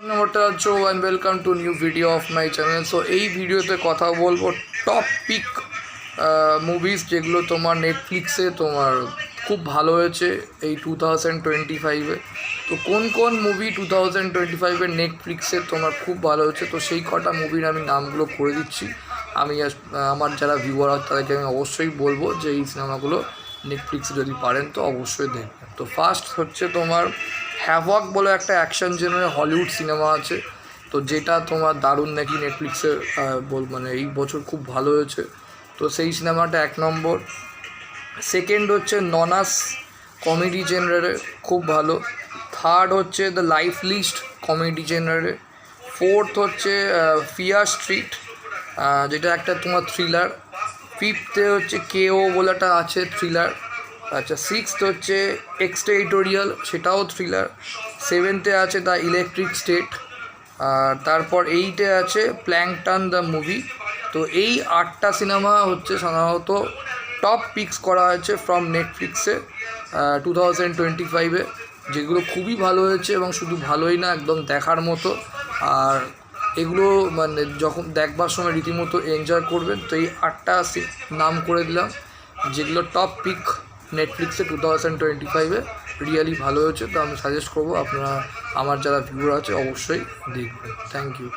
Namaste and welcome to new video of my channel. So এই ভিডিওতে কথা বলবো টপ পিক মুভিজ যেগুলো তোমার নেটফ্লিক্সে তোমার খুব ভালো হয়েছে এই 2025-এ। তো কোন কোন মুভি 2025-এ নেটফ্লিক্সে তোমার খুব ভালো হয়েছে, তো সেই কটা মুভির আমি নামগুলো করে দিচ্ছি। আমি আমার যারা ভিউয়ার হয় তাদেরকে আমি অবশ্যই বলবো যে এই সিনেমাগুলো নেটফ্লিক্সে যদি পারেন তো অবশ্যই দেখবেন। তো ফার্স্ট হচ্ছে তোমার হ্যাভক বলে একটা অ্যাকশন জেনারে হলিউড সিনেমা আছে, তো যেটা তোমার দারুণ নাকি নেটফ্লিক্সে মানে এই বছর খুব ভালো হয়েছে। তো সেই সিনেমাটা 1 নম্বর। সেকেন্ড হচ্ছে ননাস, কমেডি জেনারে খুব ভালো। থার্ড হচ্ছে দ্য লাইফ লিস্ট, কমেডি জেনারে। ফোর্থ হচ্ছে ফিয়ার স্ট্রিট, যেটা একটা তোমার থ্রিলার। ফিফথে হচ্ছে কেও বলে একটা আছে থ্রিলার। আচ্ছা, সিক্সথ হচ্ছে এক্সটেরিটোরিয়াল, সেটাও থ্রিলার। সেভেন্থে আছে দ্য ইলেকট্রিক স্টেট, আর তারপর 8-এ আছে প্ল্যাঙ্কটন দ্য মুভি। তো এই 8টা সিনেমা হচ্ছে সাধারণত টপ পিকস করা হয়েছে ফ্রম নেটফ্লিক্সে 2025-এ, যেগুলো খুবই ভালো হয়েছে এবং শুধু ভালোই না, একদম দেখার মতো। আর এগুলো মানে যখন দেখবার সময় রীতিমতো এনজয় করবেন। তো এই 8টা নাম করে দিলাম যেগুলো টপ পিক নেটফ্লিক্সে 2025-এ রিয়েলি ভালো হয়েছে। তো আমি সাজেস্ট করবো আপনারা, আমার যারা ভিউয়ার আছে অবশ্যই দেখবেন। Thank you.